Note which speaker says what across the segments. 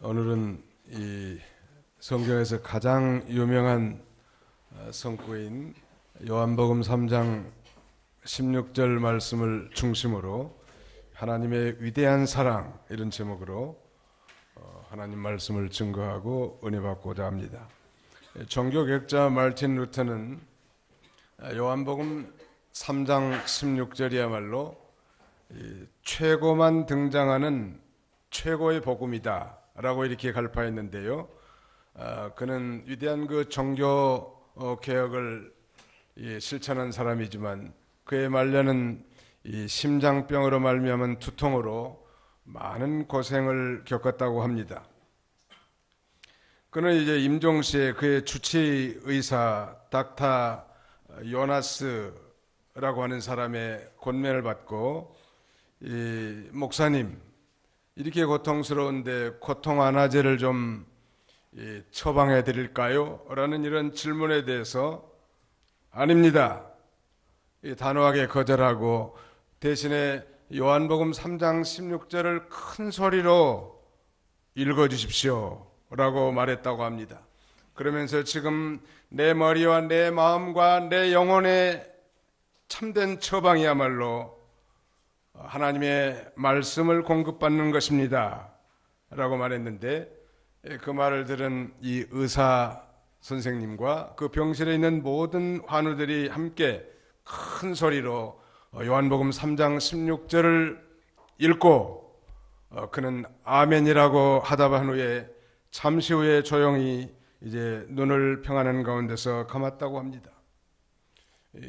Speaker 1: 오늘은 이 성경에서 가장 유명한 성구인 요한복음 3장 16절 말씀을 중심으로 하나님의 위대한 사랑 이런 제목으로 하나님 말씀을 증거하고 은혜 받고자 합니다. 종교개혁자 마르틴 루터는 요한복음 3장 16절이야말로 최고만 등장하는 최고의 복음이다 라고 이렇게 갈파했는데요. 그는 위대한 그 종교 개혁을 실천한 사람이지만 그의 말년은 이 심장병으로 말미암은 두통으로 많은 고생을 겪었다고 합니다. 그는 이제 임종시에 그의 주치 의사 닥터 요나스라고 하는 사람의 권면을 받고 이 목사님, 이렇게 고통스러운데 고통 완화제를 좀 처방해 드릴까요? 라는 이런 질문에 대해서 아닙니다, 단호하게 거절하고 대신에 요한복음 3장 16절을 큰 소리로 읽어주십시오 라고 말했다고 합니다. 그러면서 지금 내 머리와 내 마음과 내 영혼의 참된 처방이야말로 하나님의 말씀을 공급받는 것입니다 라고 말했는데, 그 말을 들은 이 의사 선생님과 그 병실에 있는 모든 환우들이 함께 큰 소리로 요한복음 3장 16절을 읽고 그는 아멘이라고 하다한 후에 잠시 후에 조용히 이제 눈을 평하는 가운데서 감았다고 합니다.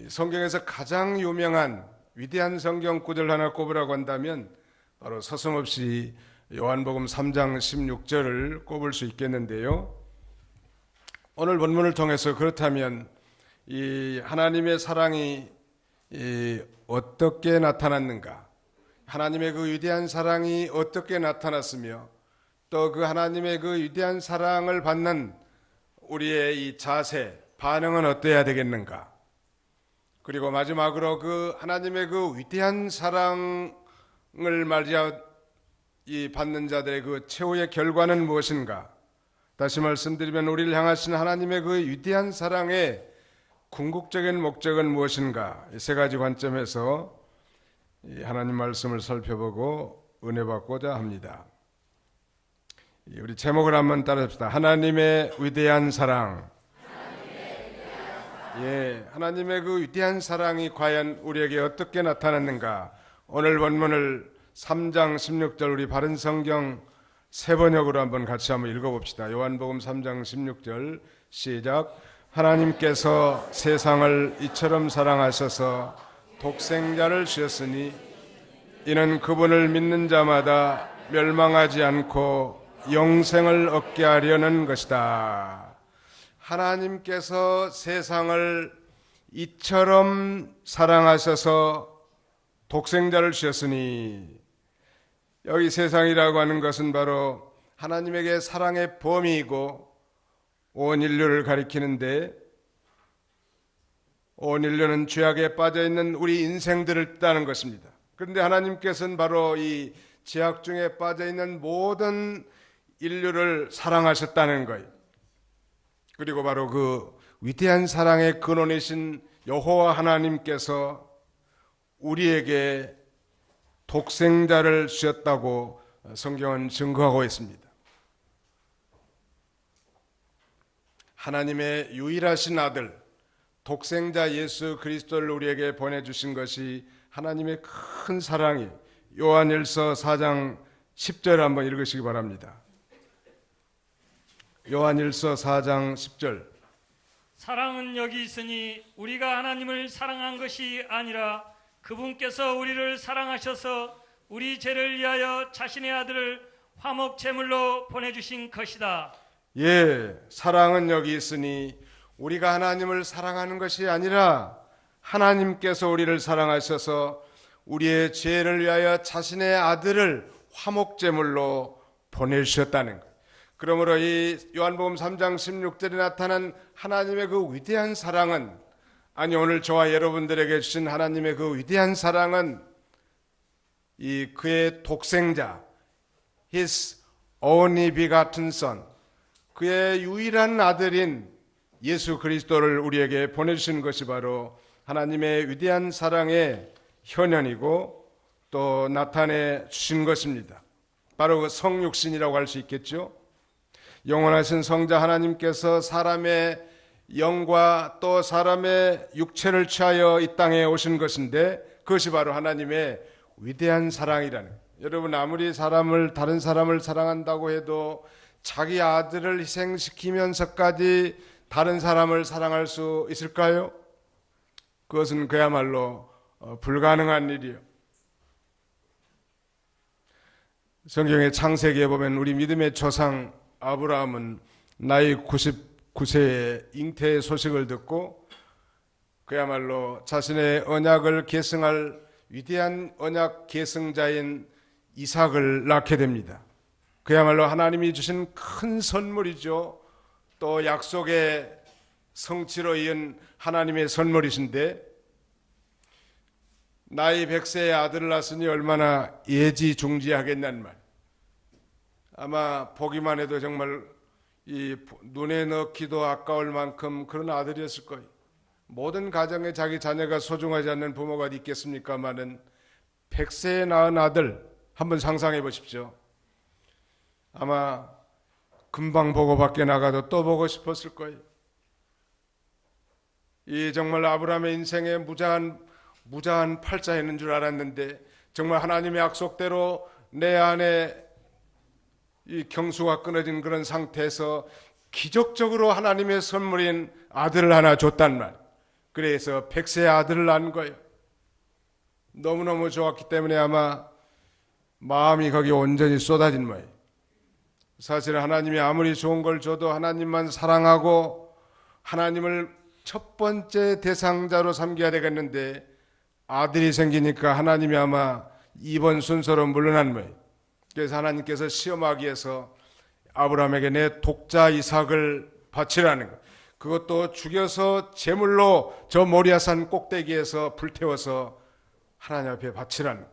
Speaker 1: 성경에서 가장 유명한 위대한 성경 구절 하나 꼽으라고 한다면 바로 서슴없이 요한복음 3장 16절을 꼽을 수 있겠는데요. 오늘 본문을 통해서 그렇다면 이 하나님의 사랑이 어떻게 나타났는가, 하나님의 그 위대한 사랑이 어떻게 나타났으며 또 그 하나님의 그 위대한 사랑을 받는 우리의 이 자세, 반응은 어때야 되겠는가, 그리고 마지막으로 그 하나님의 그 위대한 사랑을 맞이하 이 받는 자들의 그 최후의 결과는 무엇인가, 다시 말씀드리면 우리를 향하신 하나님의 그 위대한 사랑의 궁극적인 목적은 무엇인가, 이 세 가지 관점에서 하나님 말씀을 살펴보고 은혜 받고자 합니다. 우리 제목을 한번 따라합시다. 하나님의 위대한 사랑. 하나님의 그 위대한 사랑이 과연 우리에게 어떻게 나타났는가, 오늘 본문을 3장 16절 우리 바른 성경 세 번역으로 한번 같이 한번 읽어봅시다. 요한복음 3장 16절 시작. 하나님께서 세상을 이처럼 사랑하셔서 독생자를 주셨으니 이는 그분을 믿는 자마다 멸망하지 않고 영생을 얻게 하려는 것이다. 하나님께서 세상을 이처럼 사랑하셔서 독생자를 주셨으니, 여기 세상이라고 하는 것은 바로 하나님에게 사랑의 범위이고 온 인류를 가리키는데, 온 인류는 죄악에 빠져있는 우리 인생들을 뜻하는 것입니다. 그런데 하나님께서는 바로 이 죄악 중에 빠져있는 모든 인류를 사랑하셨다는 거예요. 그리고 바로 그 위대한 사랑의 근원이신 여호와 하나님께서 우리에게 독생자를 주셨다고 성경은 증거하고 있습니다. 하나님의 유일하신 아들 독생자 예수 그리스도를 우리에게 보내주신 것이 하나님의 큰 사랑이, 요한일서 4장 10절 한번 읽으시기 바랍니다. 요한일서 4장 10절.
Speaker 2: 사랑은 여기 있으니 우리가 하나님을 사랑한 것이 아니라 그분께서 우리를 사랑하셔서 우리 죄를 위하여 자신의 아들을 화목 제물로 보내주신 것이다.
Speaker 1: 사랑은 여기 있으니 우리가 하나님을 사랑하는 것이 아니라 하나님께서 우리를 사랑하셔서 우리의 죄를 위하여 자신의 아들을 화목 제물로 보내주셨다는 것. 그러므로 이 요한복음 3장 16절에 나타난 하나님의 그 위대한 사랑은, 아니 오늘 저와 여러분들에게 주신 하나님의 그 위대한 사랑은 이 그의 독생자, His only begotten son, 그의 유일한 아들인 예수 그리스도를 우리에게 보내주신 것이 바로 하나님의 위대한 사랑의 현현이고 또 나타내 주신 것입니다. 바로 그 성육신이라고 할 수 있겠죠. 영원하신 성자 하나님께서 사람의 영과 또 사람의 육체를 취하여 이 땅에 오신 것인데, 그것이 바로 하나님의 위대한 사랑이라는 거예요. 여러분, 아무리 다른 사람을 사랑한다고 해도 자기 아들을 희생시키면서까지 다른 사람을 사랑할 수 있을까요? 그것은 그야말로 불가능한 일이요. 성경의 창세기에 보면 우리 믿음의 조상 아브라함은 나이 99세에 잉태의 소식을 듣고 그야말로 자신의 언약을 계승할 위대한 언약 계승자인 이삭을 낳게 됩니다. 그야말로 하나님이 주신 큰 선물이죠. 또 약속의 성취로 이은 하나님의 선물이신데, 나이 100세의 아들을 낳았으니 얼마나 예지중지하겠냐는 말. 아마 보기만 해도 정말 이 눈에 넣기도 아까울 만큼 그런 아들이었을 거예요. 모든 가정에 자기 자녀가 소중하지 않는 부모가 있겠습니까마는 100세에 낳은 아들 한번 상상해 보십시오. 아마 금방 보고 밖에 나가도 또 보고 싶었을 거예요. 이 정말 아브라함의 인생에 무자한 팔자였는 줄 알았는데, 정말 하나님의 약속대로 내 안에 이 경수가 끊어진 그런 상태에서 기적적으로 하나님의 선물인 아들을 하나 줬단 말. 그래서 100세의 아들을 낳은 거예요. 너무너무 좋았기 때문에 아마 마음이 거기 온전히 쏟아진 거예요. 사실 하나님이 아무리 좋은 걸 줘도 하나님만 사랑하고 하나님을 첫 번째 대상자로 삼겨야 되겠는데, 아들이 생기니까 하나님이 아마 2번 순서로 물러난 거예요. 그래서 하나님께서 시험하기 위해서 아브라함에게 내 독자 이삭을 바치라는 거예요. 그것도 죽여서 제물로 저 모리아산 꼭대기에서 불태워서 하나님 앞에 바치라는 거예요.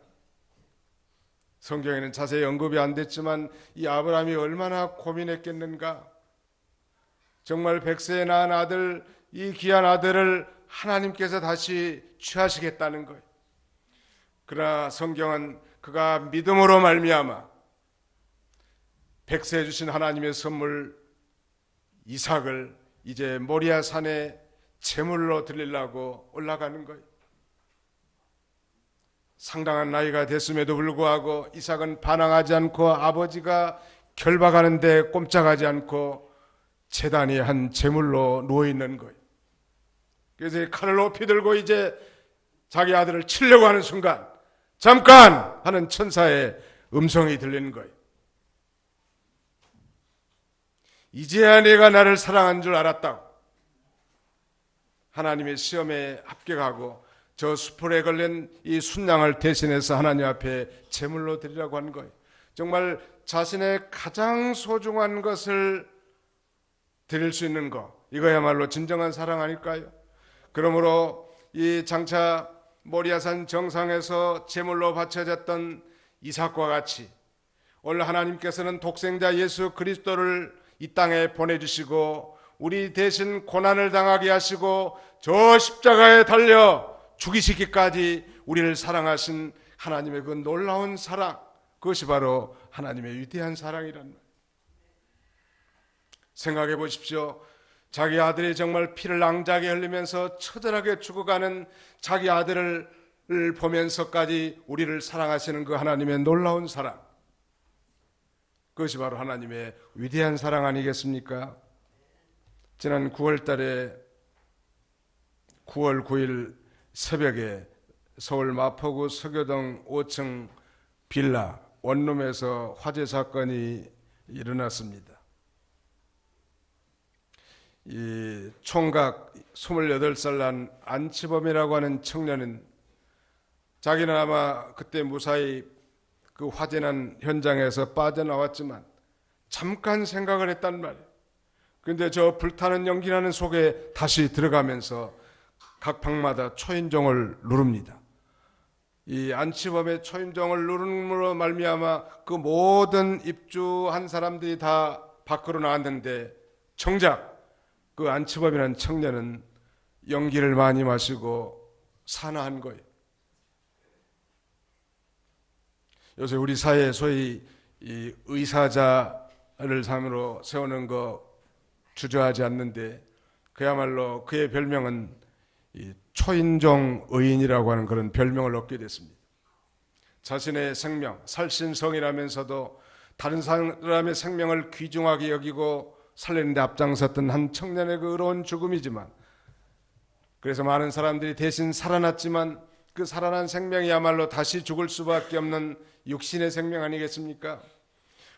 Speaker 1: 성경에는 자세히 언급이 안 됐지만 이 아브라함이 얼마나 고민했겠는가. 정말 100세에 낳은 아들, 이 귀한 아들을 하나님께서 다시 취하시겠다는 거예요. 그러나 성경은 그가 믿음으로 말미암아 100세에 주신 하나님의 선물 이삭을 이제 모리아 산에 제물로 드리려고 올라가는 거예요. 상당한 나이가 됐음에도 불구하고 이삭은 반항하지 않고 아버지가 결박하는데 꼼짝하지 않고 제단이 한 제물로 누워있는 거예요. 그래서 칼을 높이 들고 이제 자기 아들을 치려고 하는 순간 잠깐! 하는 천사의 음성이 들리는 거예요. 이제야 내가 나를 사랑한 줄 알았다고. 하나님의 시험에 합격하고 저 수풀에 걸린 이 순양을 대신해서 하나님 앞에 제물로 드리라고 하는 거예요. 정말 자신의 가장 소중한 것을 드릴 수 있는 것, 이거야말로 진정한 사랑 아닐까요? 그러므로 이 장차 모리아산 정상에서 제물로 바쳐졌던 이삭과 같이 오늘 하나님께서는 독생자 예수 그리스도를 이 땅에 보내주시고 우리 대신 고난을 당하게 하시고 저 십자가에 달려 죽이시기까지 우리를 사랑하신 하나님의 그 놀라운 사랑, 그것이 바로 하나님의 위대한 사랑이란 말. 생각해 보십시오. 자기 아들이 정말 피를 낭자하게 흘리면서 처절하게 죽어가는 자기 아들을 보면서까지 우리를 사랑하시는 그 하나님의 놀라운 사랑, 그것이 바로 하나님의 위대한 사랑 아니겠습니까? 지난 9월 9일 새벽에 서울 마포구 서교동 5층 빌라 원룸에서 화재 사건이 일어났습니다. 이 총각 28살 난 안치범이라고 하는 청년은 자기는 아마 그때 무사히 그 화재난 현장에서 빠져나왔지만 잠깐 생각을 했단 말이에요. 그런데 저 불타는 연기나는 속에 다시 들어가면서 각 방마다 초인종을 누릅니다. 이 안치범의 초인종을 누름으로 말미암아 그 모든 입주한 사람들이 다 밖으로 나왔는데 정작 그 안치범이라는 청년은 연기를 많이 마시고 산화한 거예요. 요새 우리 사회에 소위 이 의사자를 상으로 세우는 거 주저하지 않는데 그야말로 그의 별명은 이 초인종 의인이라고 하는 그런 별명을 얻게 됐습니다. 자신의 생명, 살신성이라면서도 다른 사람의 생명을 귀중하게 여기고 살리는 데 앞장섰던 한 청년의 그 의로운 죽음이지만, 그래서 많은 사람들이 대신 살아났지만 그 살아난 생명이야말로 다시 죽을 수밖에 없는 육신의 생명 아니겠습니까?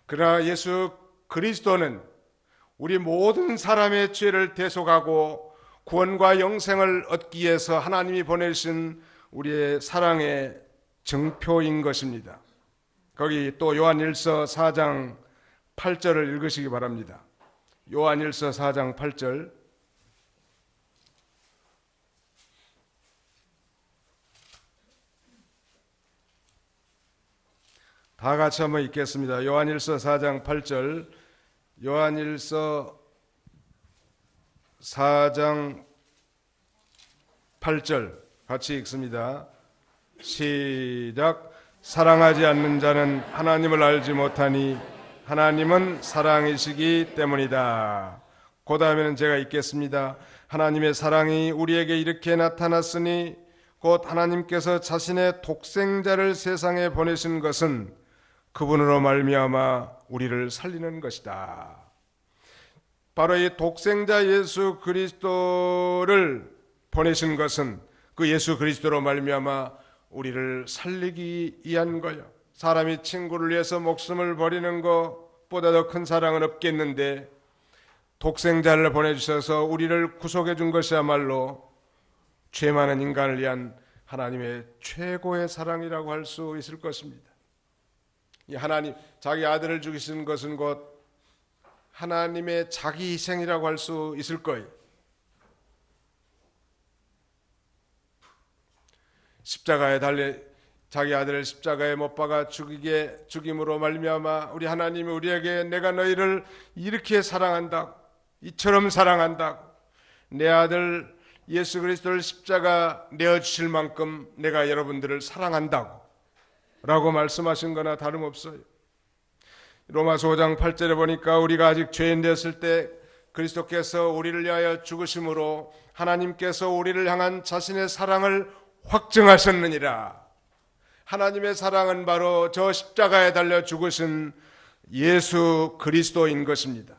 Speaker 1: 그러나 예수 그리스도는 우리 모든 사람의 죄를 대속하고 구원과 영생을 얻기 위해서 하나님이 보내신 우리의 사랑의 증표인 것입니다. 거기 또 요한일서 4장 8절을 읽으시기 바랍니다. 요한일서 4장 8절. 다 같이 한번 읽겠습니다. 요한일서 4장 8절. 요한일서 4장 8절 같이 읽습니다. 시작. 사랑하지 않는 자는 하나님을 알지 못하니 하나님은 사랑이시기 때문이다. 그 다음에는 제가 읽겠습니다. 하나님의 사랑이 우리에게 이렇게 나타났으니 곧 하나님께서 자신의 독생자를 세상에 보내신 것은 그분으로 말미암아 우리를 살리는 것이다. 바로 이 독생자 예수 그리스도를 보내신 것은 그 예수 그리스도로 말미암아 우리를 살리기 위한 거예요. 사람이 친구를 위해서 목숨을 버리는 것보다 더 큰 사랑은 없겠는데 독생자를 보내주셔서 우리를 구속해 준 것이야말로 죄 많은 인간을 위한 하나님의 최고의 사랑이라고 할 수 있을 것입니다. 이 하나님 자기 아들을 죽이신 것은 곧 하나님의 자기 희생이라고 할 수 있을 거예요. 십자가에 달려 자기 아들을 십자가에 못 박아 죽임으로 말미암아 우리 하나님이 우리에게 내가 너희를 이렇게 사랑한다, 이처럼 사랑한다, 내 아들 예수 그리스도를 십자가 내어주실 만큼 내가 여러분들을 사랑한다고 라고 말씀하신 거나 다름없어요. 로마서 5장 8절에 보니까 우리가 아직 죄인 되었을 때 그리스도께서 우리를 위하여 죽으심으로 하나님께서 우리를 향한 자신의 사랑을 확증하셨느니라. 하나님의 사랑은 바로 저 십자가에 달려 죽으신 예수 그리스도인 것입니다.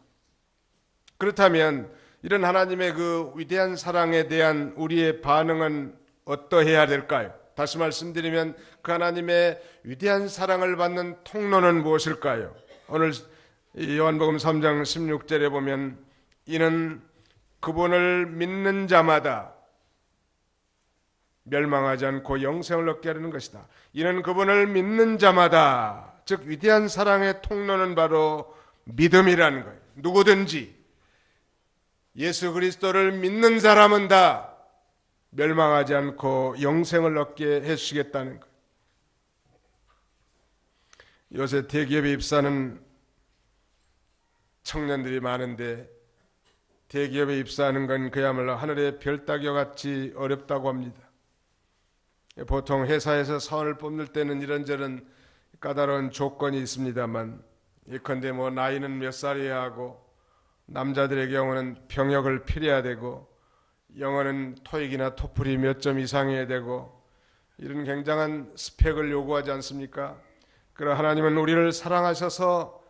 Speaker 1: 그렇다면 이런 하나님의 그 위대한 사랑에 대한 우리의 반응은 어떠해야 될까요? 다시 말씀드리면 그 하나님의 위대한 사랑을 받는 통로는 무엇일까요? 오늘 요한복음 3장 16절에 보면 이는 그분을 믿는 자마다 멸망하지 않고 영생을 얻게 하려는 것이다. 이는 그분을 믿는 자마다, 즉 위대한 사랑의 통로는 바로 믿음이라는 거예요. 누구든지 예수 그리스도를 믿는 사람은 다 멸망하지 않고 영생을 얻게 해주시겠다는 거예요. 요새 대기업에 입사하는 청년들이 많은데 대기업에 입사하는 건 그야말로 하늘의 별 따기와 같이 어렵다고 합니다. 보통 회사에서 사원을 뽑는 때는 이런저런 까다로운 조건이 있습니다만 예컨대 나이는 몇 살이어야 하고 남자들의 경우는 병역을 필요해야 되고 영어는 토익이나 토플이 몇 점 이상해야 되고 이런 굉장한 스펙을 요구하지 않습니까? 그러나 하나님은 우리를 사랑하셔서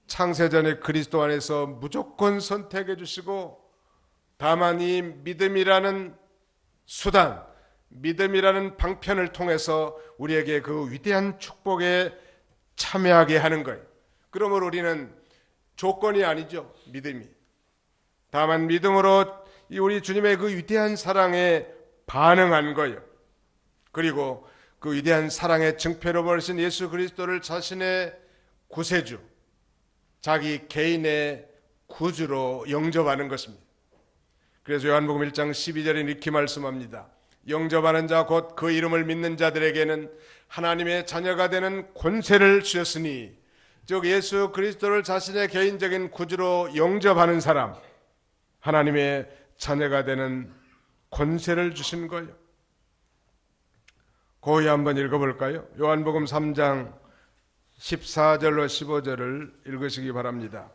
Speaker 1: 창세전에 그리스도 안에서 무조건 선택해 주시고 다만 이 믿음이라는 수단, 믿음이라는 방편을 통해서 우리에게 그 위대한 축복에 참여하게 하는 거예요. 그러므로 우리는 조건이 아니죠, 믿음이. 다만 믿음으로 우리 주님의 그 위대한 사랑에 반응한 거예요. 그리고 그 위대한 사랑의 증표로 보내신 예수 그리스도를 자신의 구세주, 자기 개인의 구주로 영접하는 것입니다. 그래서 요한복음 1장 12절에 이렇게 말씀합니다. 영접하는 자 곧 그 이름을 믿는 자들에게는 하나님의 자녀가 되는 권세를 주셨으니, 즉 예수 그리스도를 자신의 개인적인 구주로 영접하는 사람, 하나님의 자녀가 되는 권세를 주신 거예요. 고이 한번 읽어볼까요? 요한복음 3장 14절로 15절을 읽으시기 바랍니다.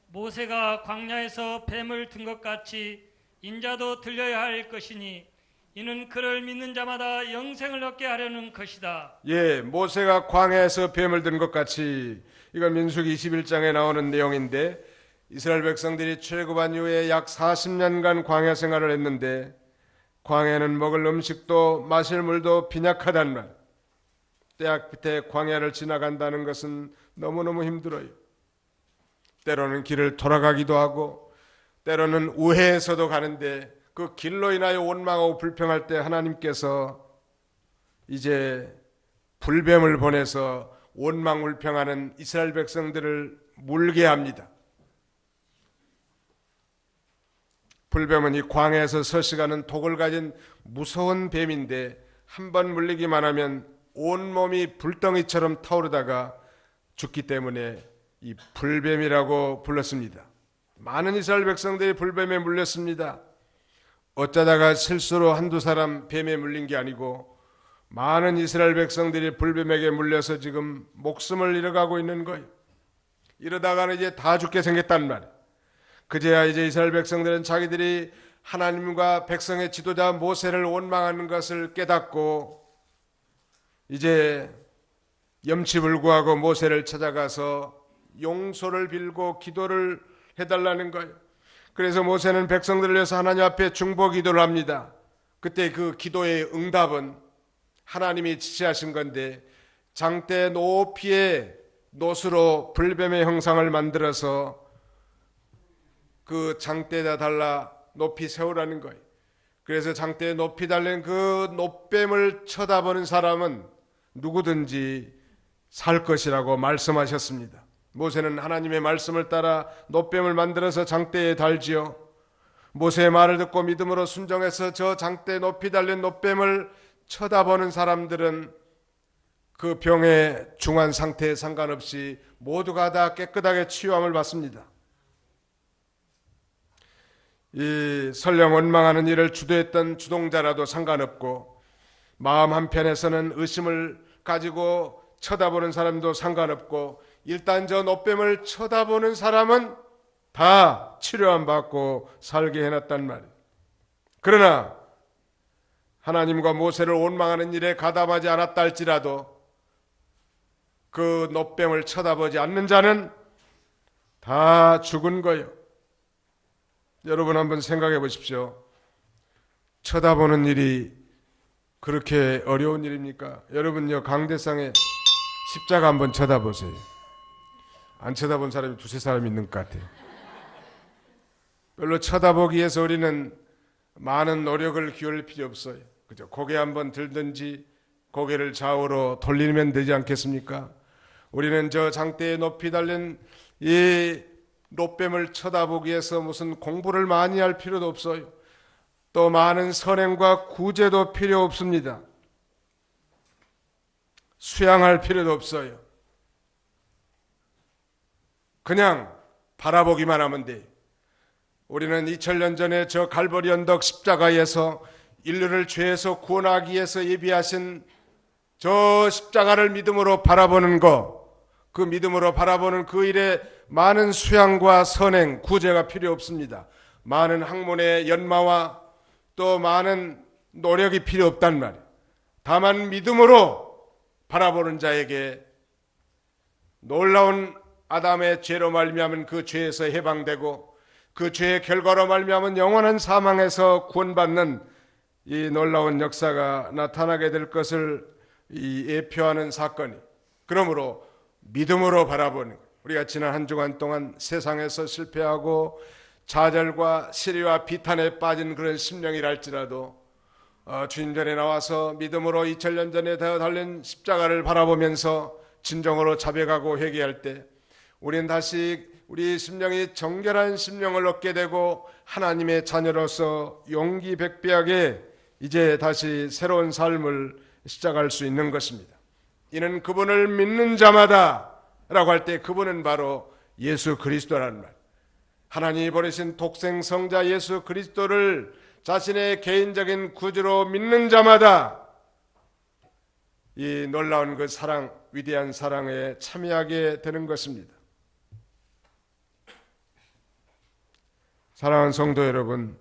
Speaker 2: 모세가 광야에서 뱀을 든 것 같이 인자도 들려야 할 것이니 이는 그를 믿는 자마다 영생을 얻게 하려는 것이다.
Speaker 1: 예, 모세가 광야에서 뱀을 든 것 같이, 이건 민수기 21장에 나오는 내용인데, 이스라엘 백성들이 출애굽한 이후에 약 40년간 광야 생활을 했는데, 광야는 먹을 음식도 마실 물도 빈약하단 말. 때악 밑에 광야를 지나간다는 것은 너무너무 힘들어요. 때로는 길을 돌아가기도 하고, 때로는 우회해서도 가는데, 그 길로 인하여 원망하고 불평할 때 하나님께서 이제 불뱀을 보내서 원망불평하는 이스라엘 백성들을 물게 합니다. 불뱀은 이 광야에서 서식하는 독을 가진 무서운 뱀인데, 한번 물리기만 하면 온몸이 불덩이처럼 타오르다가 죽기 때문에 이 불뱀이라고 불렀습니다. 많은 이스라엘 백성들이 불뱀에 물렸습니다. 어쩌다가 실수로 한두 사람 뱀에 물린 게 아니고 많은 이스라엘 백성들이 불뱀에게 물려서 지금 목숨을 잃어가고 있는 거예요. 이러다가는 이제 다 죽게 생겼단 말이에요. 그제야 이제 이스라엘 백성들은 자기들이 하나님과 백성의 지도자 모세를 원망하는 것을 깨닫고 이제 염치불구하고 모세를 찾아가서 용서를 빌고 기도를 해달라는 거예요. 그래서 모세는 백성들을 위해서 하나님 앞에 중보 기도를 합니다. 그때 그 기도의 응답은 하나님이 지시하신 건데, 장대 높이에 놋으로 불뱀의 형상을 만들어서 그 장대에다 달라 높이 세우라는 거예요. 그래서 장대에 높이 달린 그 놋뱀을 쳐다보는 사람은 누구든지 살 것이라고 말씀하셨습니다. 모세는 하나님의 말씀을 따라 놋뱀을 만들어서 장대에 달지요. 모세의 말을 듣고 믿음으로 순종해서 저 장대에 높이 달린 놋뱀을 쳐다보는 사람들은 그 병의 중한 상태에 상관없이 모두가 다 깨끗하게 치유함을 받습니다. 이 설령 원망하는 일을 주도했던 주동자라도 상관없고, 마음 한편에서는 의심을 가지고 쳐다보는 사람도 상관없고, 일단 저 놋뱀을 쳐다보는 사람은 다 치료함 받고 살게 해놨단 말이에요. 그러나 하나님과 모세를 원망하는 일에 가담하지 않았다 할지라도 그 놋뱀을 쳐다보지 않는 자는 다 죽은 거예요. 여러분 한번 생각해 보십시오. 쳐다보는 일이 그렇게 어려운 일입니까? 여러분요, 강대상에 십자가 한번 쳐다보세요. 안 쳐다본 사람이 두세 사람 있는 것 같아요. 별로 쳐다보기 위해서 우리는 많은 노력을 기울일 필요 없어요. 그죠? 고개 한번 들든지 고개를 좌우로 돌리면 되지 않겠습니까? 우리는 저 장대에 높이 달린 이 놋뱀을 쳐다보기 위해서 무슨 공부를 많이 할 필요도 없어요. 또 많은 선행과 구제도 필요 없습니다. 수양할 필요도 없어요. 그냥 바라보기만 하면 돼요. 우리는 2000년 전에 저 갈보리 언덕 십자가에서 인류를 죄에서 구원하기 위해서 예비하신 저 십자가를 믿음으로 바라보는 것, 그 믿음으로 바라보는 그 일에 많은 수양과 선행, 구제가 필요 없습니다. 많은 학문의 연마와 또 많은 노력이 필요 없단 말이에요. 다만 믿음으로 바라보는 자에게 놀라운 아담의 죄로 말미암은 그 죄에서 해방되고, 그 죄의 결과로 말미암은 영원한 사망에서 구원받는 이 놀라운 역사가 나타나게 될 것을 예표하는 사건이, 그러므로 믿음으로 바라보는, 우리가 지난 한 주간 동안 세상에서 실패하고 좌절과 시리와 비탄에 빠진 그런 심령이랄지라도 주님 전에 나와서 믿음으로 2000년 전에 더 달린 십자가를 바라보면서 진정으로 자백하고 회개할 때 우리는 다시 우리 심령이 정결한 심령을 얻게 되고 하나님의 자녀로서 용기 백배하게 이제 다시 새로운 삶을 시작할 수 있는 것입니다. 이는 그분을 믿는 자마다 라고 할 때 그분은 바로 예수 그리스도라는 말. 하나님이 보내신 독생 성자 예수 그리스도를 자신의 개인적인 구주로 믿는 자마다 이 놀라운 그 사랑, 위대한 사랑에 참여하게 되는 것입니다. 사랑하는 성도 여러분,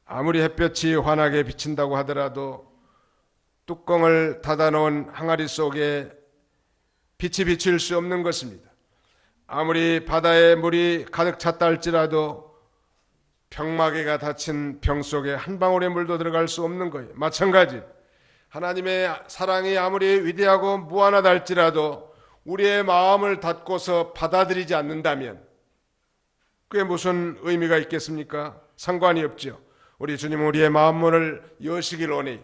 Speaker 1: 아무리 햇볕이 환하게 비친다고 하더라도 뚜껑을 닫아놓은 항아리 속에 빛이 비칠 수 없는 것입니다. 아무리 바다에 물이 가득 찼다 할지라도 병마개가 닫힌 병 속에 한 방울의 물도 들어갈 수 없는 거예요. 마찬가지 하나님의 사랑이 아무리 위대하고 무한하다 할지라도 우리의 마음을 닫고서 받아들이지 않는다면 그게 무슨 의미가 있겠습니까? 상관이 없죠. 우리 주님은 우리의 마음문을 여시길 원해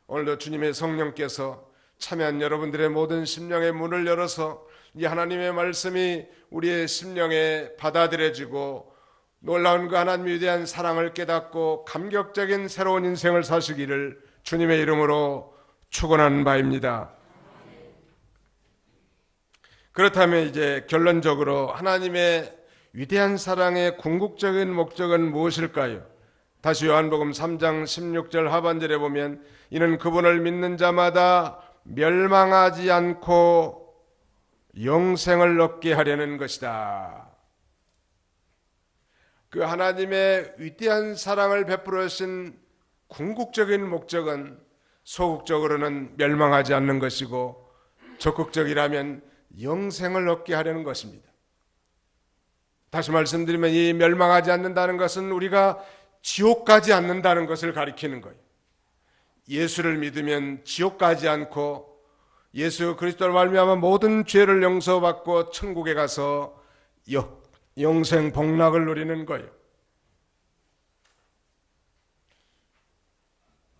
Speaker 1: 오늘도 주님의 성령께서 참여한 여러분들의 모든 심령의 문을 열어서 이 하나님의 말씀이 우리의 심령에 받아들여지고 놀라운 그 하나님의 위대한 사랑을 깨닫고 감격적인 새로운 인생을 사시기를 주님의 이름으로 축원하는 바입니다. 그렇다면 이제 결론적으로 하나님의 위대한 사랑의 궁극적인 목적은 무엇일까요? 다시 요한복음 3장 16절 하반절에 보면 이는 그분을 믿는 자마다 멸망하지 않고 영생을 얻게 하려는 것이다. 그 하나님의 위대한 사랑을 베풀어 주신 궁극적인 목적은 소극적으로는 멸망하지 않는 것이고 적극적이라면 영생을 얻게 하려는 것입니다. 다시 말씀드리면 이 멸망하지 않는다는 것은 우리가 지옥 가지 않는다는 것을 가리키는 거예요. 예수를 믿으면 지옥 가지 않고 예수 그리스도를 말미암아 모든 죄를 용서받고 천국에 가서 영생 복락을 누리는 거예요.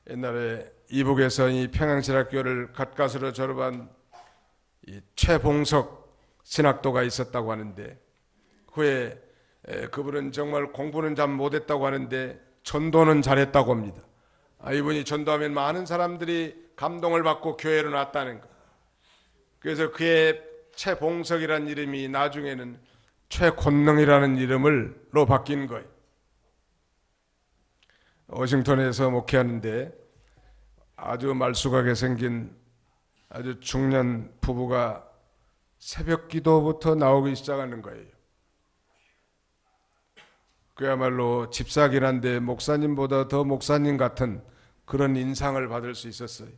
Speaker 1: 옛날에 이북에서 이 평양신학교를 가까스로 졸업한 이 최봉석 신학도가 있었다고 하는데 후에 그분은 정말 공부는 잘 못했다고 하는데 전도는 잘했다고 합니다. 이분이 전도하면 많은 사람들이 감동을 받고 교회로 났다는 거. 그래서 그의 최봉석이라는 이름이 나중에는 최권능이라는 이름으로 바뀐 거예요. 워싱턴에서 목회하는데 아주 말쑥하게 생긴 아주 중년 부부가 새벽 기도부터 나오기 시작하는 거예요. 그야말로 집사긴 한데 목사님보다 더 목사님 같은 그런 인상을 받을 수 있었어요.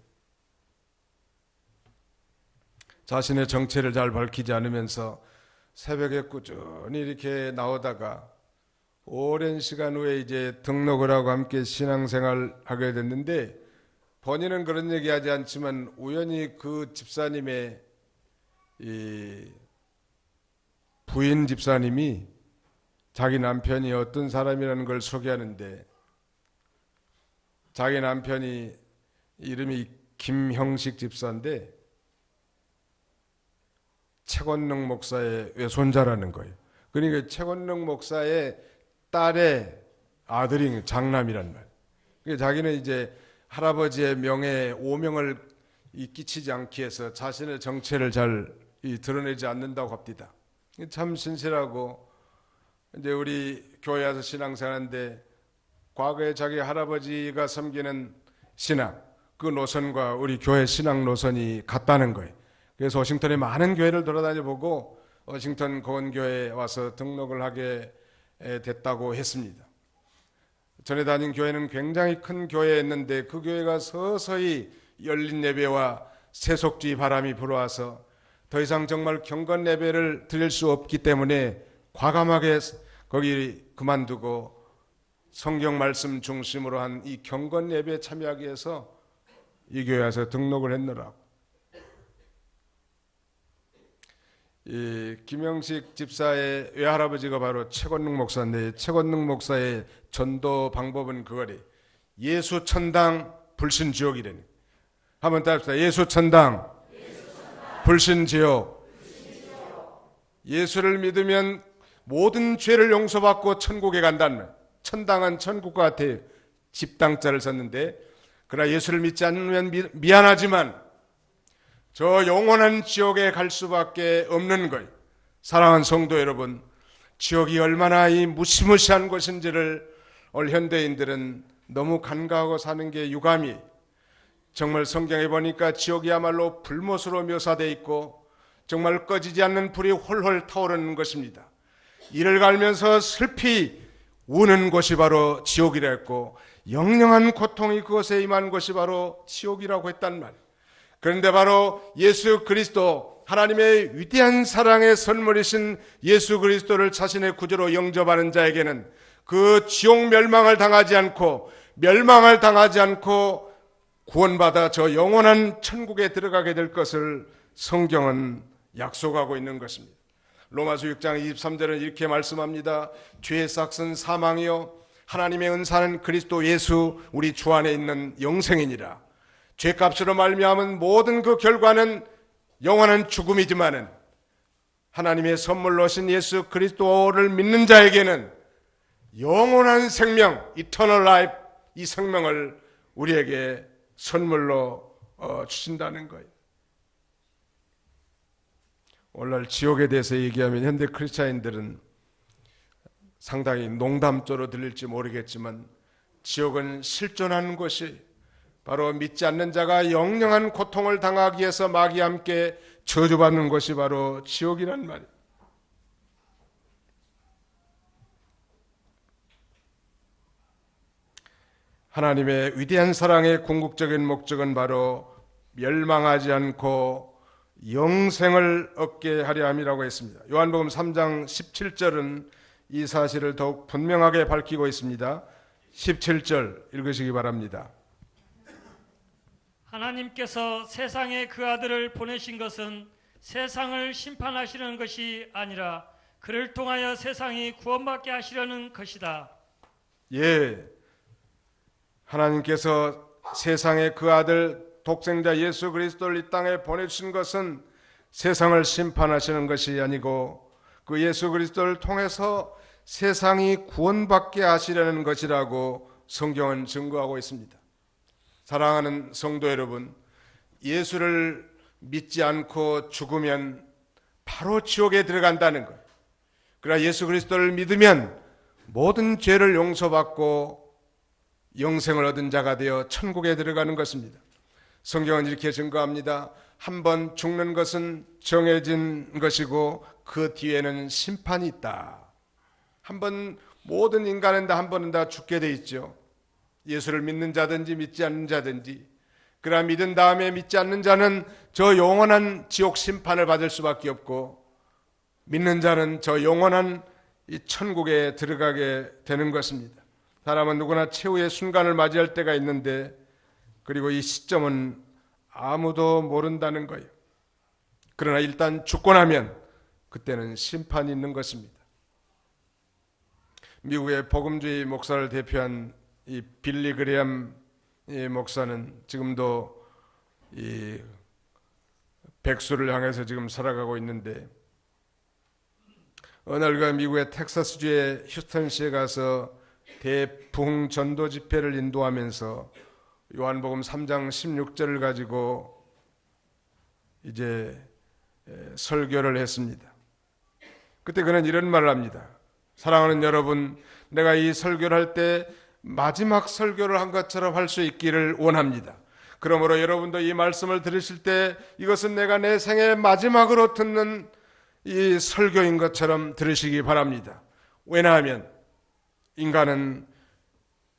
Speaker 1: 자신의 정체를 잘 밝히지 않으면서 새벽에 꾸준히 이렇게 나오다가 오랜 시간 후에 이제 등록을 하고 함께 신앙생활을 하게 됐는데 본인은 그런 얘기하지 않지만 우연히 그 집사님의 이 부인 집사님이 자기 남편이 어떤 사람이라는 걸 소개하는데 자기 남편이 이름이 김형식 집사인데 최권능 목사의 외손자라는 거예요. 그러니까 최권능 목사의 딸의 아들인 장남이란 말. 그러니까 자기는 이제 할아버지의 명예에 오명을 끼치지 않기 위해서 자신의 정체를 잘 드러내지 않는다고 합니다. 참 신실하고 이제 우리 교회 와서 신앙생활하는데 과거에 자기 할아버지가 섬기는 신앙 그 노선과 우리 교회 신앙 노선이 같다는 거예요. 그래서 워싱턴에 많은 교회를 돌아다녀 보고 워싱턴 고원교회에 와서 등록을 하게 됐다고 했습니다. 전에 다닌 교회는 굉장히 큰 교회였는데 그 교회가 서서히 열린 예배와 세속주의 바람이 불어와서 더 이상 정말 경건 예배를 드릴 수 없기 때문에 과감하게 거기 그만두고 성경 말씀 중심으로 한 이 경건 예배에 참여하기 위해서 이 교회에 와서 등록을 했느라고. 이 김영식 집사의 외할아버지가 바로 최권능 목사인데 최권능 목사의 전도 방법은 그거래. 예수 천당 불신 지옥이래니. 한번 따라합시다. 예수 천당 불신 지옥. 예수를 믿으면 모든 죄를 용서받고 천국에 간다면, 천당은 천국과 같아요. 집당자를 썼는데, 그러나 예수를 믿지 않으면 미안하지만 저 영원한 지옥에 갈 수밖에 없는 거예요. 사랑하는 성도 여러분, 지옥이 얼마나 이 무시무시한 곳인지를 오늘 현대인들은 너무 간과하고 사는 게 유감이. 정말 성경에 보니까 지옥이야말로 불못으로 묘사되어 있고 정말 꺼지지 않는 불이 홀홀 타오르는 것입니다. 이를 갈면서 슬피 우는 곳이 바로 지옥이라 했고, 영영한 고통이 그것에 임한 것이 바로 지옥이라고 했단 말이에요. 그런데 바로 예수 그리스도, 하나님의 위대한 사랑의 선물이신 예수 그리스도를 자신의 구주로 영접하는 자에게는 그 지옥 멸망을 당하지 않고 구원받아 저 영원한 천국에 들어가게 될 것을 성경은 약속하고 있는 것입니다. 로마서 6장 23절은 이렇게 말씀합니다. 죄의 삭은 사망이요 하나님의 은사는 그리스도 예수 우리 주 안에 있는 영생이니라. 죄값으로 말미암은 모든 그 결과는 영원한 죽음이지만은 하나님의 선물로 오신 예수 그리스도를 믿는 자에게는 영원한 생명, eternal life, 이 생명을 우리에게 선물로 주신다는 거예요. 오늘날 지옥에 대해서 얘기하면 현대 크리스찬인들은 상당히 농담조로 들릴지 모르겠지만 지옥은 실존하는 곳이 바로 믿지 않는 자가 영영한 고통을 당하기 위해서 마귀와 함께 저주받는 것이 바로 지옥이란 말이에요. 하나님의 위대한 사랑의 궁극적인 목적은 바로 멸망하지 않고 영생을 얻게 하려 함이라고 했습니다. 요한복음 3장 17절은 이 사실을 더욱 분명하게 밝히고 있습니다. 17절 읽으시기 바랍니다.
Speaker 2: 하나님께서 세상에 그 아들을 보내신 것은 세상을 심판하시려는 것이 아니라 그를 통하여 세상이 구원받게 하시려는 것이다.
Speaker 1: 예, 하나님께서 세상에 그 아들 독생자 예수 그리스도를 이 땅에 보내주신 것은 세상을 심판하시는 것이 아니고 그 예수 그리스도를 통해서 세상이 구원받게 하시려는 것이라고 성경은 증거하고 있습니다. 사랑하는 성도 여러분, 예수를 믿지 않고 죽으면 바로 지옥에 들어간다는 거예요. 그러나 예수 그리스도를 믿으면 모든 죄를 용서받고 영생을 얻은 자가 되어 천국에 들어가는 것입니다. 성경은 이렇게 증거합니다. 한 번 죽는 것은 정해진 것이고 그 뒤에는 심판이 있다. 모든 인간은 다 한 번은 다 죽게 돼 있죠. 예수를 믿는 자든지 믿지 않는 자든지. 그러나 믿은 다음에 믿지 않는 자는 저 영원한 지옥 심판을 받을 수밖에 없고, 믿는 자는 저 영원한 이 천국에 들어가게 되는 것입니다. 사람은 누구나 최후의 순간을 맞이할 때가 있는데, 그리고 이 시점은 아무도 모른다는 거예요. 그러나 일단 죽고 나면 그때는 심판이 있는 것입니다. 미국의 복음주의 목사를 대표한 이 빌리 그레엄 목사는 지금도 이 백수를 향해서 지금 살아가고 있는데, 어느 날 그 미국의 텍사스주의 휴스턴시에 가서 대부흥 전도 집회를 인도하면서 요한복음 3장 16절을 가지고 이제 설교를 했습니다. 그때 그는 이런 말을 합니다. 사랑하는 여러분, 내가 이 설교를 할 때 마지막 설교를 한 것처럼 할 수 있기를 원합니다. 그러므로 여러분도 이 말씀을 들으실 때 이것은 내가 내 생애 마지막으로 듣는 이 설교인 것처럼 들으시기 바랍니다. 왜냐하면 인간은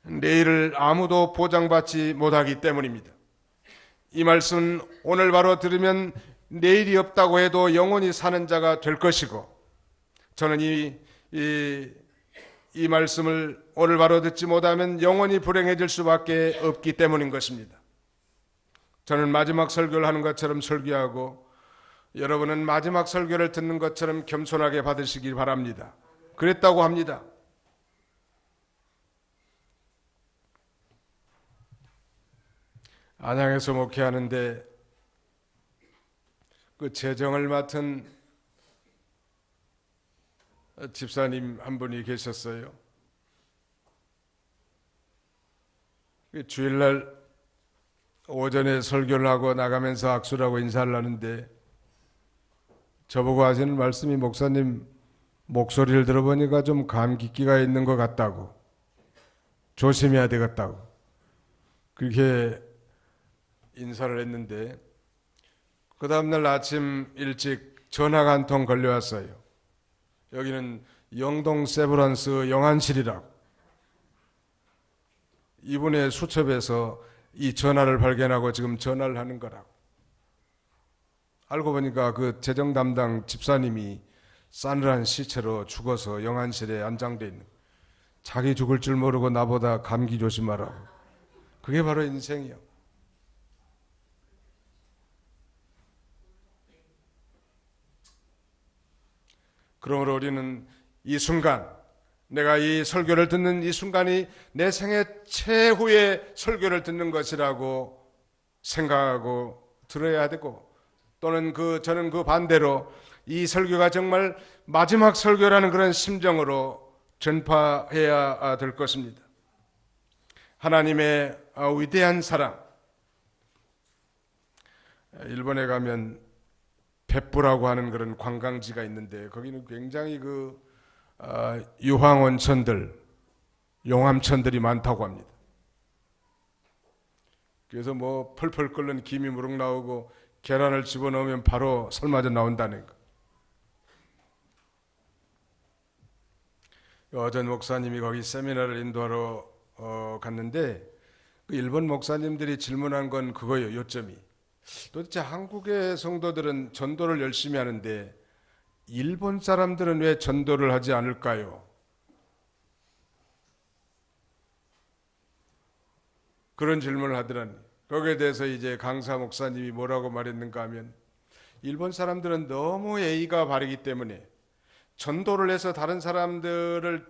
Speaker 1: 내일을 아무도 보장받지 못하기 때문입니다. 이 말씀은 오늘 바로 들으면 내일이 없다고 해도 영원히 사는 자가 될 것이고, 저는 이 말씀을 오늘 바로 듣지 못하면 영원히 불행해질 수밖에 없기 때문인 것입니다. 저는 마지막 설교를 하는 것처럼 설교하고, 여러분은 마지막 설교를 듣는 것처럼 겸손하게 받으시길 바랍니다. 그랬다고 합니다. 안양에서 목회하는데 그 재정을 맡은 집사님 한 분이 계셨어요. 주일날 오전에 설교를 하고 나가면서 악수를 하고 인사를 하는데 저보고 하시는 말씀이, 목사님 목소리를 들어보니까 좀 감기기가 있는 것 같다고, 조심해야 되겠다고 그렇게 인사를 했는데, 그 다음날 아침 일찍 전화가 한 통 걸려왔어요. 여기는 영동 세브란스 영안실이라고. 이분의 수첩에서 이 전화를 발견하고 지금 전화를 하는 거라고. 알고 보니까 그 재정 담당 집사님이 싸늘한 시체로 죽어서 영안실에 안장돼 있는, 자기 죽을 줄 모르고 나보다 감기 조심하라고. 그게 바로 인생이요. 그러므로 우리는 이 순간, 내가 이 설교를 듣는 이 순간이 내 생애 최후의 설교를 듣는 것이라고 생각하고 들어야 되고, 또는 저는 그 반대로 이 설교가 정말 마지막 설교라는 그런 심정으로 전파해야 될 것입니다. 하나님의 위대한 사랑. 일본에 가면 벳부라고 하는 그런 관광지가 있는데, 거기는 굉장히 유황 온천들, 용암천들이 많다고 합니다. 그래서 뭐 펄펄 끓는 김이 무럭 나오고 계란을 집어넣으면 바로 삶아져 나온다는 거. 어전 목사님이 거기 세미나를 인도하러 갔는데, 그 일본 목사님들이 질문한 건 그거예요. 요점이, 도대체 한국의 성도들은 전도를 열심히 하는데 일본 사람들은 왜 전도를 하지 않을까요? 그런 질문을 하더라니. 거기에 대해서 이제 강사 목사님이 뭐라고 말했는가 하면, 일본 사람들은 너무 예의가 바르기 때문에 전도를 해서 다른 사람들을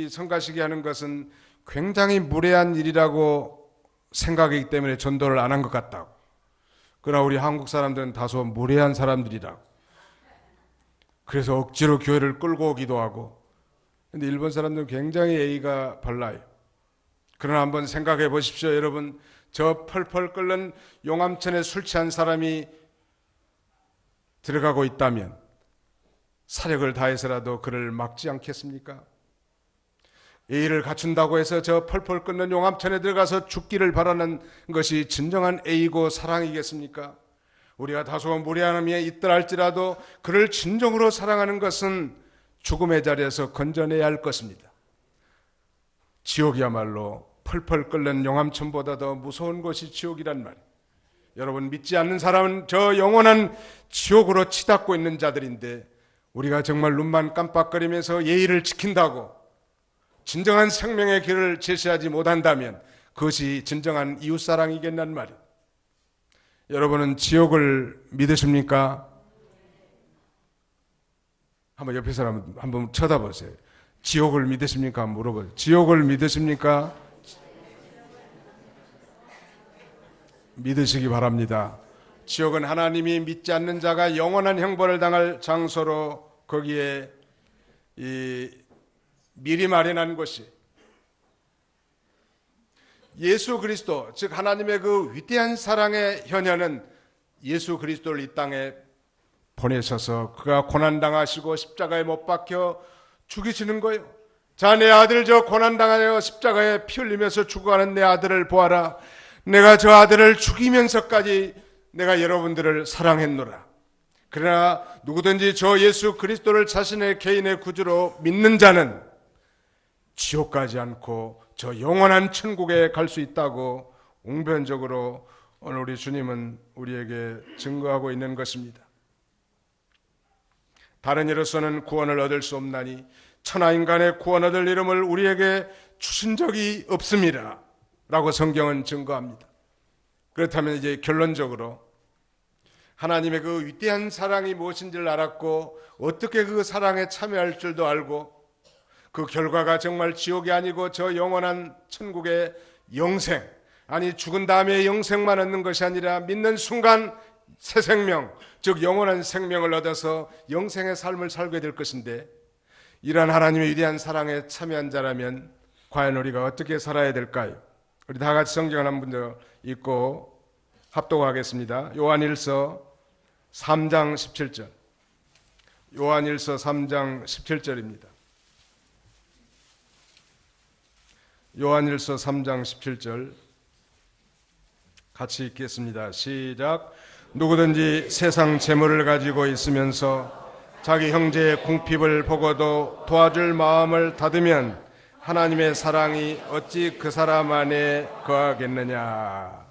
Speaker 1: 성가시게 하는 것은 굉장히 무례한 일이라고 생각하기 때문에 전도를 안 한 것 같다고. 그러나 우리 한국 사람들은 다소 무례한 사람들이라고. 그래서 억지로 교회를 끌고 오기도 하고. 근데 일본 사람들은 굉장히 예의가 발라요. 그러나 한번 생각해 보십시오, 여러분. 저 펄펄 끓는 용암천에 술 취한 사람이 들어가고 있다면 사력을 다해서라도 그를 막지 않겠습니까? 예의를 갖춘다고 해서 저 펄펄 끓는 용암천에 들어가서 죽기를 바라는 것이 진정한 예의고 사랑이겠습니까? 우리가 다소 무례함이 있더라 할지라도 그를 진정으로 사랑하는 것은 죽음의 자리에서 건져내야 할 것입니다. 지옥이야말로 펄펄 끓는 용암천보다 더 무서운 것이 지옥이란 말이에요. 여러분, 믿지 않는 사람은 저 영원한 지옥으로 치닫고 있는 자들인데, 우리가 정말 눈만 깜빡거리면서 예의를 지킨다고 진정한 생명의 길을 제시하지 못한다면 그것이 진정한 이웃사랑이겠단 말이에요. 여러분은 지옥을 믿으십니까? 한번 옆에 사람 한번 쳐다보세요. 지옥을 믿으십니까? 물어보세요. 지옥을 믿으십니까? 믿으시기 바랍니다. 지옥은 하나님이 믿지 않는 자가 영원한 형벌을 당할 장소로 거기에 미리 마련한 것이, 예수 그리스도, 즉 하나님의 그 위대한 사랑의 현현은 예수 그리스도를 이 땅에 보내셔서 그가 고난당하시고 십자가에 못 박혀 죽이시는 거예요. 자, 내 아들 저 고난당하여 십자가에 피 흘리면서 죽어가는 내 아들을 보아라. 내가 저 아들을 죽이면서까지 내가 여러분들을 사랑했노라. 그러나 누구든지 저 예수 그리스도를 자신의 개인의 구주로 믿는 자는 지옥 가지 않고 저 영원한 천국에 갈 수 있다고 웅변적으로 오늘 우리 주님은 우리에게 증거하고 있는 것입니다. 다른 이로서는 구원을 얻을 수 없나니 천하인간의 구원 얻을 이름을 우리에게 주신 적이 없습니다 라고 성경은 증거합니다. 그렇다면 이제 결론적으로 하나님의 그 위대한 사랑이 무엇인지를 알았고, 어떻게 그 사랑에 참여할 줄도 알고, 그 결과가 정말 지옥이 아니고 저 영원한 천국의 영생, 아니 죽은 다음에 영생만 얻는 것이 아니라 믿는 순간 새 생명, 즉 영원한 생명을 얻어서 영생의 삶을 살게 될 것인데, 이런 하나님의 위대한 사랑에 참여한 자라면 과연 우리가 어떻게 살아야 될까요? 우리 다 같이 성경을 한번 더 읽고 합독하겠습니다. 요한일서 3장 17절. 요한일서 3장 17절입니다. 요한일서 3장 17절 같이 읽겠습니다. 시작. 누구든지 세상 재물을 가지고 있으면서 자기 형제의 궁핍을 보고도 도와줄 마음을 닫으면 하나님의 사랑이 어찌 그 사람 안에 거하겠느냐.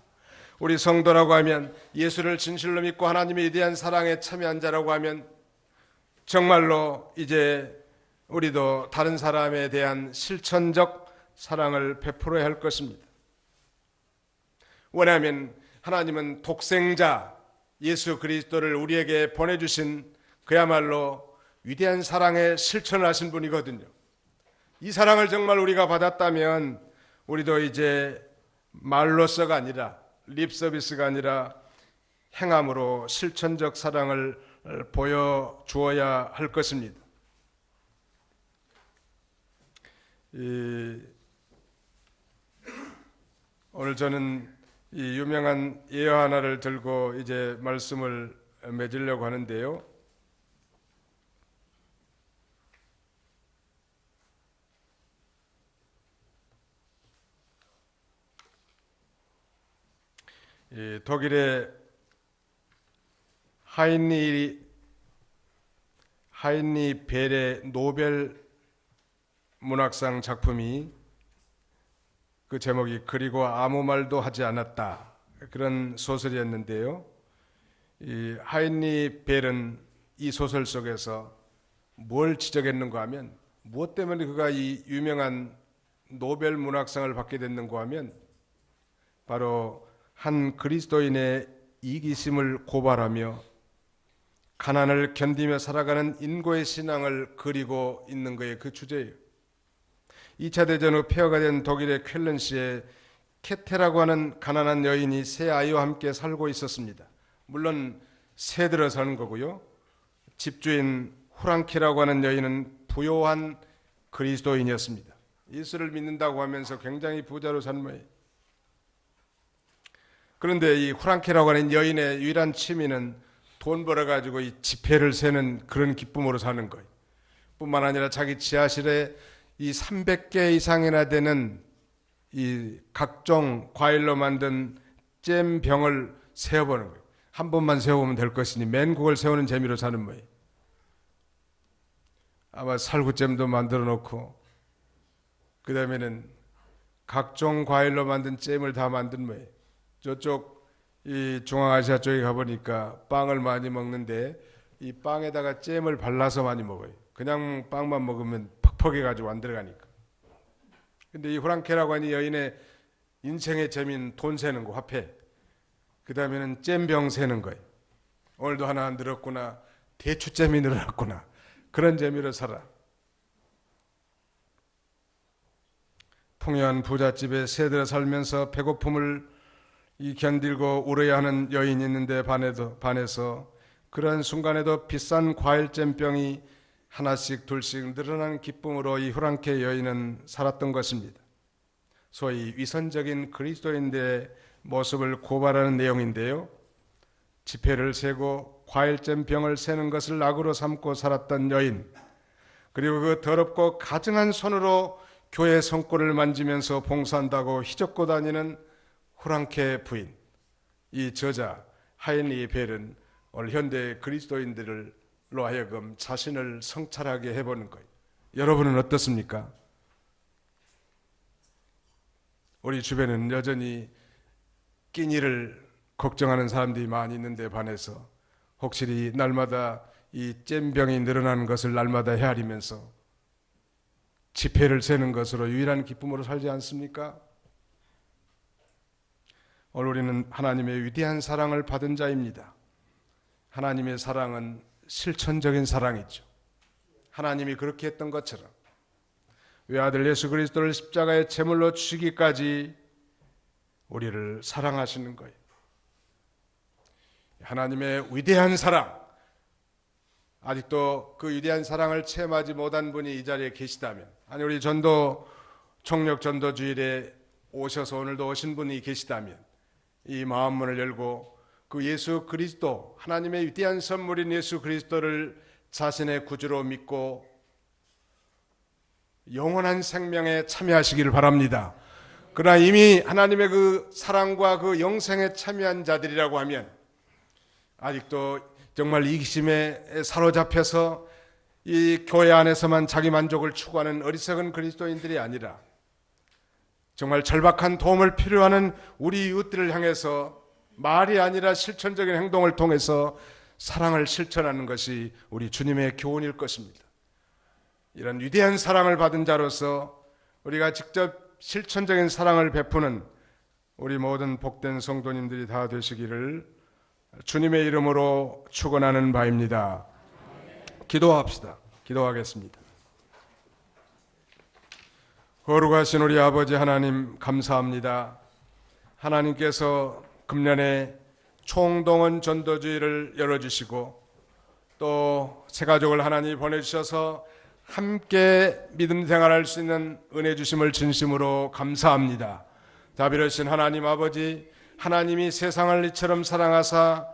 Speaker 1: 우리 성도라고 하면, 예수를 진실로 믿고 하나님의 위대한 사랑에 참여한 자라고 하면 정말로 이제 우리도 다른 사람에 대한 실천적 사랑을 베풀어야 할 것입니다. 왜냐하면 하나님은 독생자 예수 그리스도를 우리에게 보내주신 그야말로 위대한 사랑의 실천을 하신 분이거든요. 이 사랑을 정말 우리가 받았다면 우리도 이제 말로서가 아니라, 립 서비스가 아니라 행함으로 실천적 사랑을 보여주어야 할 것입니다. 오늘 저는 이 유명한 예화 하나를 들고 이제 말씀을 맺으려고 하는데요. 독일의 하인리 벨의 노벨 문학상 작품이, 그 제목이 그리고 아무 말도 하지 않았다, 그런 소설이었는데요. 이 하인리 벨은 이 소설 속에서 뭘 지적했는가 하면, 무엇 때문에 그가 이 유명한 노벨 문학상을 받게 됐는가 하면 바로 한 그리스도인의 이기심을 고발하며 가난을 견디며 살아가는 인고의 신앙을 그리고 있는 것이 그 주제예요. 2차 대전 후 폐허가 된 독일의 쾰른시에 케테라고 하는 가난한 여인이 세 아이와 함께 살고 있었습니다. 물론 새들어 사는 거고요. 집주인 후랑키라고 하는 여인은 부요한 그리스도인이었습니다. 예수를 믿는다고 하면서 굉장히 부자로 산 모양이에요. 그런데 이 후랑키라고 하는 여인의 유일한 취미는 돈 벌어가지고 이 지폐를 세는 그런 기쁨으로 사는 거예요. 뿐만 아니라 자기 지하실에 이 300개 이상이나 되는 이 각종 과일로 만든 잼병을 세어보는 거예요. 한 번만 세워보면 될 것이니 맨 그걸 세우는 재미로 사는 거예요. 아마 살구잼도 만들어 놓고, 그 다음에는 각종 과일로 만든 잼을 다 만든 거예요. 저쪽 이 중앙아시아 쪽에 가보니까 빵을 많이 먹는데 이 빵에다가 잼을 발라서 많이 먹어요. 그냥 빵만 먹으면 퍽퍽해가지고 안 들어가니까. 근데 이 후랑케라고 하는 여인의 인생의 재미는 돈 세는 거, 화폐. 그 다음에는 잼병 세는 거예요. 오늘도 하나 안 늘었구나, 대추잼이 늘어났구나, 그런 재미로 살아. 풍요한 부잣집에 새들어 살면서 배고픔을 견디고 울어야 하는 여인이 있는데 반해서 그런 순간에도 비싼 과일잼병이 하나씩 둘씩 늘어나는 기쁨으로 이 후랑케 여인은 살았던 것입니다. 소위 위선적인 그리스도인의 모습을 고발하는 내용인데요. 지폐를 세고 과일잼병을 세는 것을 낙으로 삼고 살았던 여인, 그리고 그 더럽고 가증한 손으로 교회 성골을 만지면서 봉사한다고 휘젓고 다니는 후랑케 부인, 이 저자 하인리 벨은 오늘 현대 그리스도인들로 하여금 자신을 성찰하게 해보는 거예요. 여러분은 어떻습니까? 우리 주변에는 여전히 끼니를 걱정하는 사람들이 많이 있는데 반해서 혹시 날마다 이 잼병이 늘어나는 것을 날마다 헤아리면서 지폐를 세는 것으로 유일한 기쁨으로 살지 않습니까? 오늘 우리는 하나님의 위대한 사랑을 받은 자입니다. 하나님의 사랑은 실천적인 사랑이죠. 하나님이 그렇게 했던 것처럼 외아들 예수 그리스도를 십자가의 제물로 주시기까지 우리를 사랑하시는 거예요. 하나님의 위대한 사랑, 아직도 그 위대한 사랑을 체험하지 못한 분이 이 자리에 계시다면, 아니 우리 전도 총력 전도 주일에 오셔서 오늘도 오신 분이 계시다면 이 마음문을 열고 그 예수 그리스도, 하나님의 위대한 선물인 예수 그리스도를 자신의 구주로 믿고 영원한 생명에 참여하시기를 바랍니다. 그러나 이미 하나님의 그 사랑과 그 영생에 참여한 자들이라고 하면 아직도 정말 이기심에 사로잡혀서 이 교회 안에서만 자기 만족을 추구하는 어리석은 그리스도인들이 아니라 정말 절박한 도움을 필요하는 우리 이웃들을 향해서 말이 아니라 실천적인 행동을 통해서 사랑을 실천하는 것이 우리 주님의 교훈일 것입니다. 이런 위대한 사랑을 받은 자로서 우리가 직접 실천적인 사랑을 베푸는 우리 모든 복된 성도님들이 다 되시기를 주님의 이름으로 축원하는 바입니다. 기도합시다. 기도하겠습니다. 거룩하신 우리 아버지 하나님, 감사합니다. 하나님께서 금년에 총동원 전도주의를 열어주시고 또 새가족을 하나님 보내주셔서 함께 믿음 생활할 수 있는 은혜 주심을 진심으로 감사합니다. 자비로우신 하나님 아버지, 하나님이 세상을 이처럼 사랑하사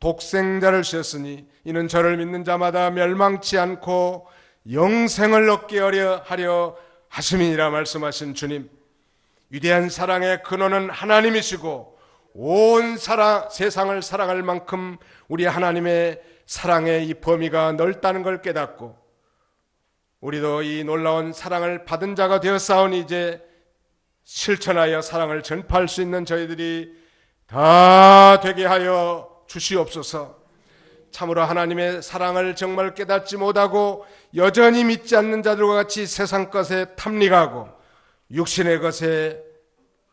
Speaker 1: 독생자를 주셨으니 이는 저를 믿는 자마다 멸망치 않고 영생을 얻게 하려 하심이니라 말씀하신 주님, 위대한 사랑의 근원은 하나님이시고 온 세상을 사랑할 만큼 우리 하나님의 사랑의 이 범위가 넓다는 걸 깨닫고 우리도 이 놀라운 사랑을 받은 자가 되었사오니 이제 실천하여 사랑을 전파할 수 있는 저희들이 다 되게 하여 주시옵소서. 참으로 하나님의 사랑을 정말 깨닫지 못하고 여전히 믿지 않는 자들과 같이 세상 것에 탐닉하고 육신의 것에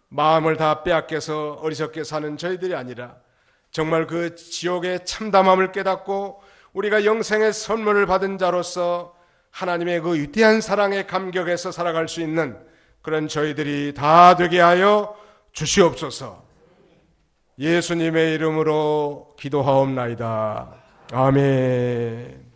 Speaker 1: 마음을 다 빼앗겨서 어리석게 사는 저희들이 아니라 정말 그 지옥의 참담함을 깨닫고 우리가 영생의 선물을 받은 자로서 하나님의 그 위대한 사랑에 감격해서 살아갈 수 있는 그런 저희들이 다 되게 하여 주시옵소서. 예수님의 이름으로 기도하옵나이다. 아멘.